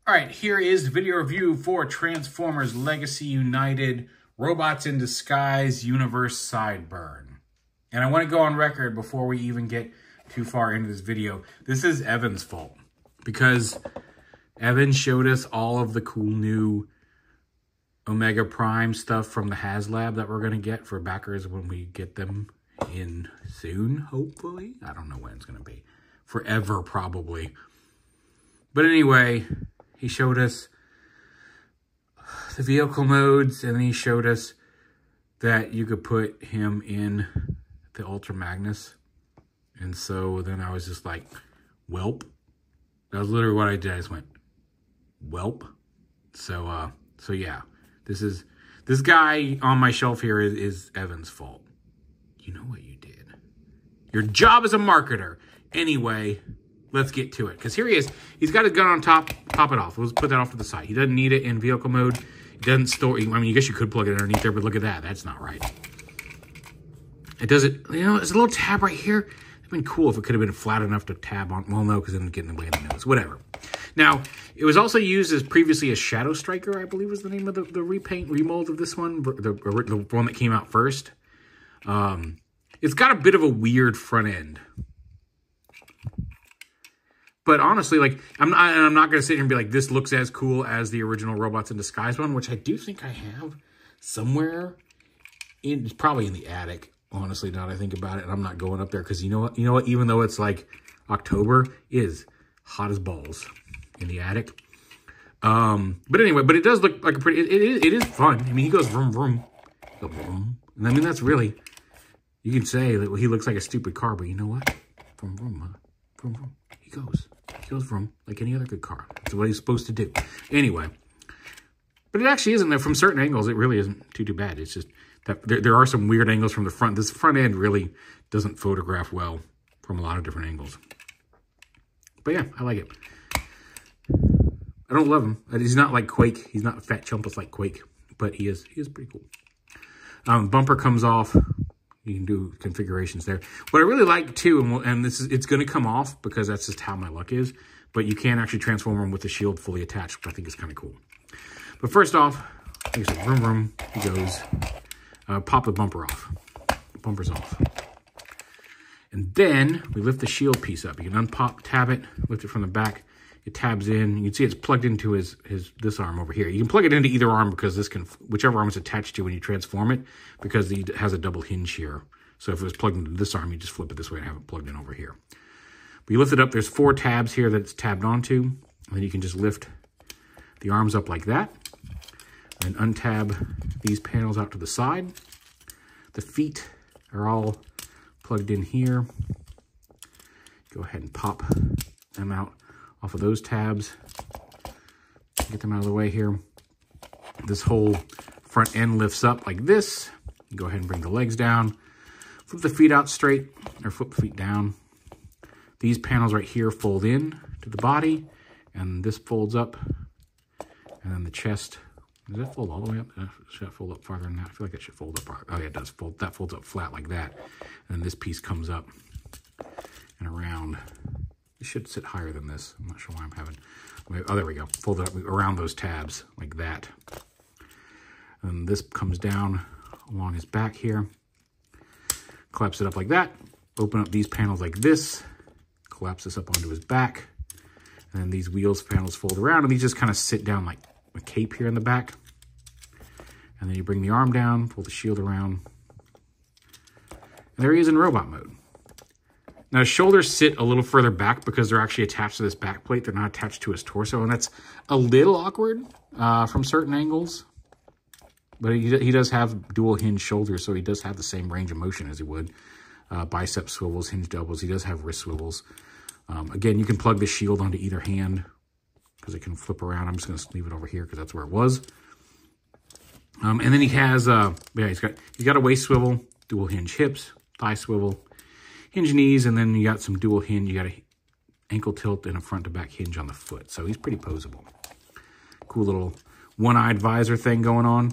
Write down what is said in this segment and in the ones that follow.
All right, here is the video review for Transformers Legacy United Robots in Disguise Universe Sideburn. And I want to go on record before we even get too far into this video. This is Evan's fault because Evan showed us all of the cool new Omega Prime stuff from the HasLab that we're going to get for backers when we get them in soon, hopefully. I don't know when it's going to be. Forever, probably. But anyway, he showed us the vehicle modes, and then he showed us that you could put him in the Ultra Magnus. And so then I was just like, welp. That was literally what I did. I just went, welp. So yeah, this guy on my shelf here is Evan's fault. You know what you did. Your job as a marketer. Anyway, let's get to it. Because here he is. He's got his gun on top. Pop it off. Let's put that off to the side. He doesn't need it in vehicle mode. It doesn't store... I mean, I guess you could plug it underneath there, but look at that. That's not right. It doesn't... You know, there's a little tab right here. It'd been cool if it could have been flat enough to tab on. Well, no, because then it'd get in the way of the nose. Whatever. Now, it was also used as previously as Shadow Striker, I believe was the name of the remold of this one. The one that came out first. It's got a bit of a weird front end. But honestly, like, I'm not going to sit here and be like, this looks as cool as the original Robots in Disguise one, which I do think I have somewhere. It's probably in the attic, honestly, now that I think about it. And I'm not going up there because you know what? Even though it's like October, it is hot as balls in the attic. But anyway, but it does look like a pretty, it is fun. I mean, he goes vroom, vroom, vroom. And I mean, that's really, you can say that he looks like a stupid car, but you know what? Vroom, vroom, vroom, vroom. He goes vroom like any other good car. That's what he's supposed to do. Anyway, but it actually isn't, from certain angles, it really isn't too bad. It's just that there are some weird angles from the front. This front end really doesn't photograph well from a lot of different angles. But yeah, I like it. I don't love him. He's not like Quake. He's not a fat chumpus like Quake, but he is pretty cool. Bumper comes off. You can do configurations there. What I really like too, and it's going to come off because that's just how my luck is, but you can actually transform him with the shield fully attached, which I think is kind of cool. But first off, here's a vroom vroom. He goes. Pop the bumper off. The bumper's off. And then we lift the shield piece up. You can unpop, tab it, lift it from the back. It tabs in. You can see it's plugged into this arm over here. You can plug it into either arm because this can, whichever arm it's attached to when you transform it, because it has a double hinge here. So if it was plugged into this arm, you just flip it this way and have it plugged in over here. But you lift it up. There's 4 tabs here that it's tabbed onto. And then you can just lift the arms up like that. And untab these panels out to the side. The feet are all plugged in here. Go ahead and pop them out off of those tabs. Get them out of the way here. This whole front end lifts up like this. You go ahead and bring the legs down. Flip the feet out straight, or flip the feet down. These panels right here fold in to the body, and this folds up. And then the chest, does that fold all the way up? Should that fold up farther than that? I feel like it should fold up. Oh yeah, it does fold. That folds up flat like that. And then this piece comes up and around. It should sit higher than this. I'm not sure why I'm having... Oh, there we go. Fold it up around those tabs like that. And this comes down along his back here. Collapse it up like that. Open up these panels like this. Collapse this up onto his back. And then these wheels panels fold around. And these just kind of sit down like a cape here in the back. And then you bring the arm down. Pull the shield around. And there he is in robot mode. Now, his shoulders sit a little further back because they're actually attached to this back plate. They're not attached to his torso, and that's a little awkward from certain angles. But he does have dual hinge shoulders, so he does have the same range of motion as he would. Bicep swivels, hinged elbows. He does have wrist swivels. Again, you can plug the shield onto either hand because it can flip around. I'm just going to leave it over here because that's where it was. And then he has, he's got a waist swivel, dual hinge hips, thigh swivel, hinge knees, and then you got some dual hinge. You got an ankle tilt and a front to back hinge on the foot. So he's pretty posable. Cool little one-eyed visor thing going on.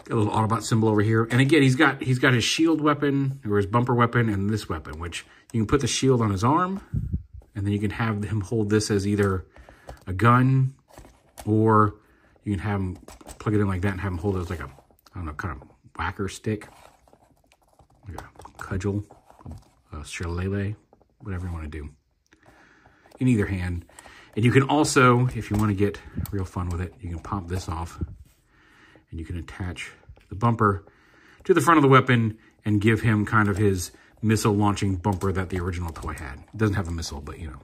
Got a little Autobot symbol over here. And again, he's got his shield weapon, or his bumper weapon, and this weapon, which you can put the shield on his arm, And then you can have him hold this as either a gun, or you can have him plug it in like that and have him hold it as like a, I don't know, kind of whacker stick, like a cudgel, a shillelagh, whatever you want to do, in either hand. And you can also, if you want to get real fun with it, you can pop this off and you can attach the bumper to the front of the weapon and give him kind of his missile launching bumper that the original toy had. It doesn't have a missile, but you know.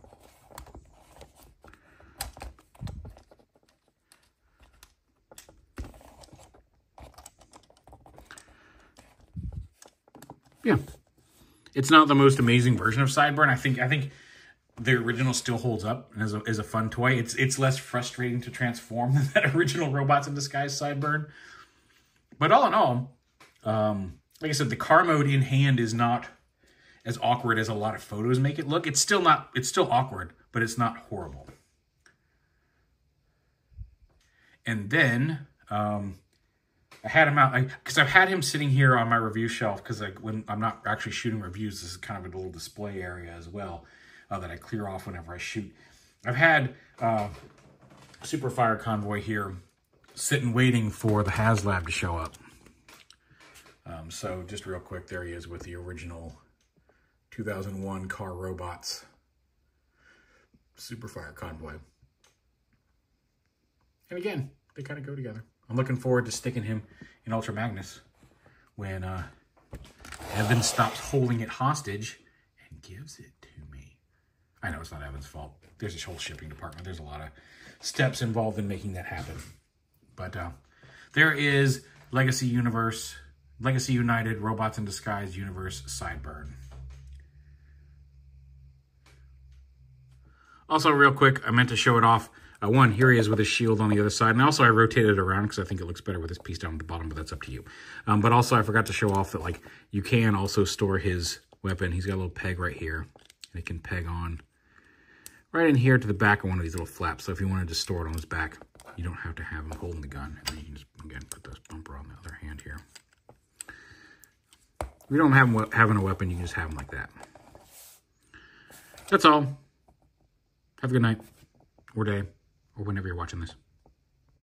Yeah, it's not the most amazing version of Sideburn. I think the original still holds up and is a fun toy. It's less frustrating to transform than that original Robots in Disguise Sideburn. But all in all, like I said, the car mode in hand is not as awkward as a lot of photos make it look. It's still awkward, but it's not horrible. And then I had him out, because I've had him sitting here on my review shelf, because when I'm not actually shooting reviews, this is kind of a little display area as well that I clear off whenever I shoot. I've had Super Fire Convoy here sitting waiting for the HasLab to show up. So just real quick, there he is with the original 2001 Car Robots Super Fire Convoy. And again, they kind of go together. I'm looking forward to sticking him in Ultra Magnus when Evan stops holding it hostage and gives it to me. I know it's not Evan's fault. There's this whole shipping department. There's a lot of steps involved in making that happen. But there is Legacy United Robots in Disguise Universe Sideburn. Also, real quick, I meant to show it off. One, here he is with his shield on the other side. And also, I rotated it around because I think it looks better with this piece down at the bottom, but that's up to you. But also, I forgot to show off that, like, you can also store his weapon. He's got a little peg right here. And it can peg on right in here to the back of one of these little flaps. So if you wanted to store it on his back, you don't have to have him holding the gun. And then you can just, again, put this bumper on the other hand here. If you don't have him having a weapon, you can just have him like that. That's all. Have a good night or day, or whenever you're watching this.